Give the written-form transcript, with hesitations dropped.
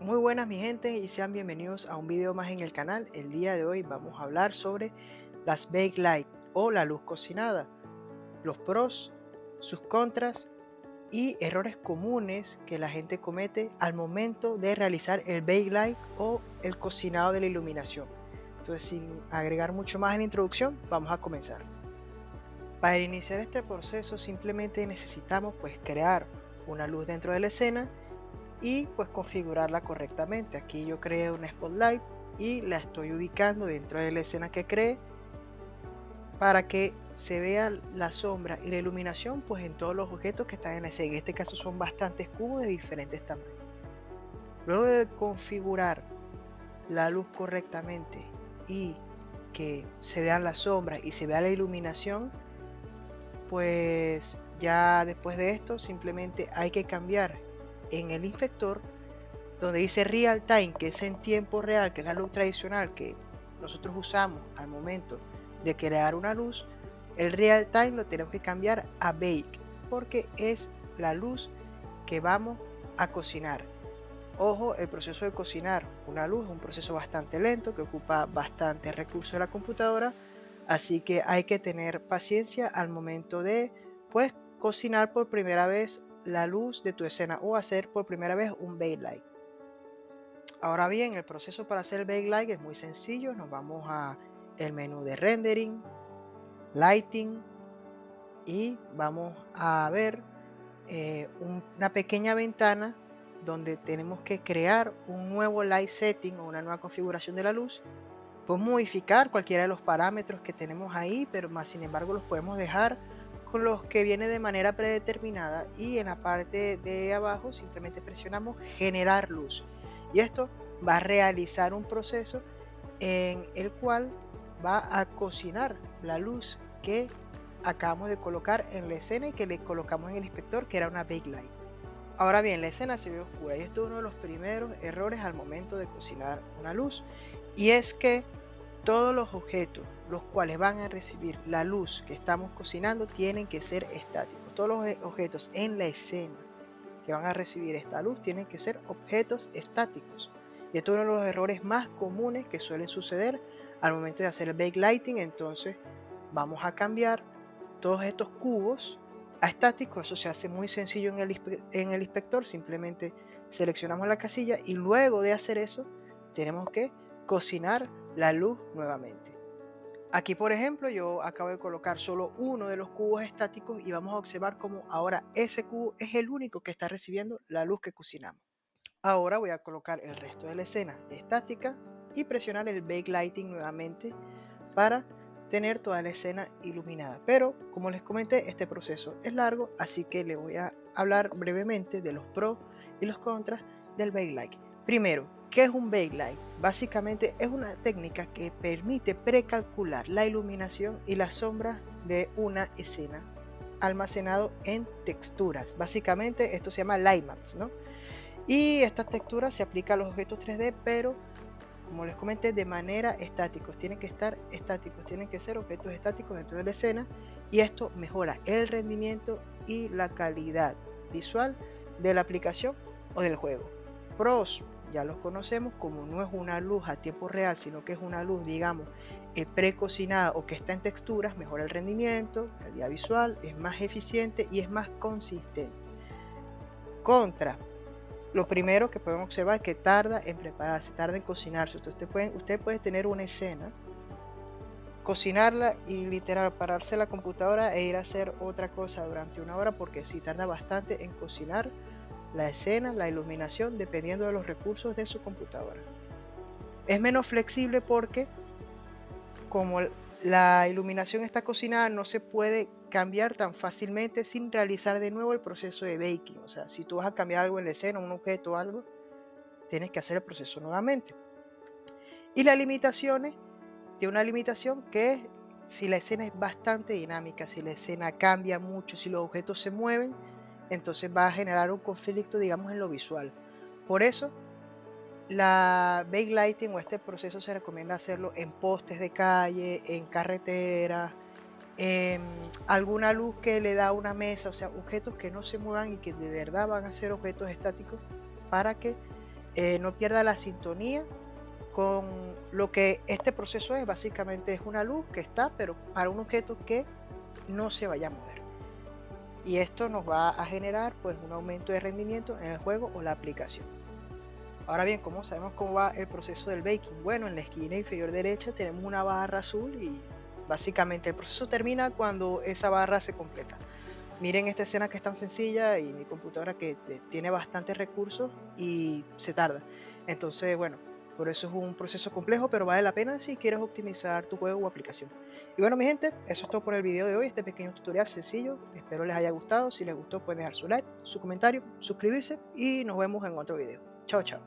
Muy buenas mi gente y sean bienvenidos a un video más en el canal. El día de hoy vamos a hablar sobre las backlight o la luz cocinada, los pros, sus contras y errores comunes que la gente comete al momento de realizar el backlight o el cocinado de la iluminación. Entonces, sin agregar mucho más en la introducción, vamos a comenzar. Para iniciar este proceso simplemente necesitamos crear una luz dentro de la escena y configurarla correctamente. Aquí yo creé un spotlight y la estoy ubicando dentro de la escena que creé para que se vea la sombra y la iluminación en todos los objetos que están en la escena. En este caso son bastantes cubos de diferentes tamaños. Luego de configurar la luz correctamente y que se vean las sombras y se vea la iluminación, pues ya después de esto simplemente hay que cambiar en el inspector donde dice real time, que es en tiempo real, que es la luz tradicional que nosotros usamos al momento de crear una luz. El real time lo tenemos que cambiar a bake porque es la luz que vamos a cocinar. Ojo, el proceso de cocinar una luz es un proceso bastante lento que ocupa bastante recursos de la computadora, así que hay que tener paciencia al momento de cocinar por primera vez la luz de tu escena o hacer por primera vez un backlight. Ahora bien, el proceso para hacer el backlight es muy sencillo. Nos vamos a el menú de rendering, lighting y vamos a ver una pequeña ventana donde tenemos que crear un nuevo light setting o una nueva configuración de la luz. Podemos modificar cualquiera de los parámetros que tenemos ahí, pero más sin embargo los podemos dejar con los que viene de manera predeterminada, y en la parte de abajo simplemente presionamos generar luz y esto va a realizar un proceso en el cual va a cocinar la luz que acabamos de colocar en la escena y que le colocamos en el inspector, que era una backlight. Ahora bien, la escena se ve oscura y esto es uno de los primeros errores al momento de cocinar una luz, y es que todos los objetos los cuales van a recibir la luz que estamos cocinando tienen que ser estáticos. Todos los objetos en la escena que van a recibir esta luz tienen que ser objetos estáticos. Y esto es uno de los errores más comunes que suelen suceder al momento de hacer el backlighting. Entonces vamos a cambiar todos estos cubos a estáticos. Eso se hace muy sencillo en el inspector. Simplemente seleccionamos la casilla y luego de hacer eso tenemos que cocinar la luz nuevamente. Aquí por ejemplo yo acabo de colocar solo uno de los cubos estáticos y vamos a observar cómo ahora ese cubo es el único que está recibiendo la luz que cocinamos. Ahora voy a colocar el resto de la escena estática y presionar el backlighting nuevamente para tener toda la escena iluminada. Pero como les comenté, este proceso es largo, así que le voy a hablar brevemente de los pros y los contras del backlight. Primero, ¿qué es un backlight? Básicamente es una técnica que permite precalcular la iluminación y las sombras de una escena almacenado en texturas. Básicamente esto se llama Lightmaps, ¿no? Y estas texturas se aplican a los objetos 3D, pero como les comenté, de manera estáticos. Tienen que estar estáticos, tienen que ser objetos estáticos dentro de la escena, y esto mejora el rendimiento y la calidad visual de la aplicación o del juego. Pros, ya los conocemos, como no es una luz a tiempo real, sino que es una luz, digamos, precocinada o que está en texturas, mejora el rendimiento, calidad visual, es más eficiente y es más consistente. Contra, lo primero que podemos observar es que tarda en prepararse, tarda en cocinarse. Entonces usted puede tener una escena, cocinarla y literal pararse la computadora e ir a hacer otra cosa durante una hora, porque sí tarda bastante en cocinar la escena, la iluminación, dependiendo de los recursos de su computadora. Es menos flexible porque como la iluminación está cocinada, no se puede cambiar tan fácilmente sin realizar de nuevo el proceso de baking. O sea, si tú vas a cambiar algo en la escena, un objeto o algo, tienes que hacer el proceso nuevamente. Y las limitaciones, de una limitación que es si la escena es bastante dinámica, si la escena cambia mucho, si los objetos se mueven, entonces va a generar un conflicto, digamos, en lo visual. Por eso la backlighting o este proceso se recomienda hacerlo en postes de calle, en carreteras, en alguna luz que le da una mesa, o sea, objetos que no se muevan y que de verdad van a ser objetos estáticos, para que no pierda la sintonía con lo que este proceso es. Básicamente es una luz que está, pero para un objeto que no se vaya a mover. Y esto nos va a generar pues un aumento de rendimiento en el juego o la aplicación. Ahora bien, ¿cómo sabemos cómo va el proceso del baking? Bueno, en la esquina inferior derecha tenemos una barra azul y básicamente el proceso termina cuando esa barra se completa. Miren esta escena que es tan sencilla y mi computadora que tiene bastantes recursos y se tarda. Entonces, bueno, por eso es un proceso complejo, pero vale la pena si quieres optimizar tu juego o aplicación. Y bueno, mi gente, eso es todo por el video de hoy, este pequeño tutorial sencillo. Espero les haya gustado. Si les gustó, pueden dejar su like, su comentario, suscribirse y nos vemos en otro video. Chao, chao.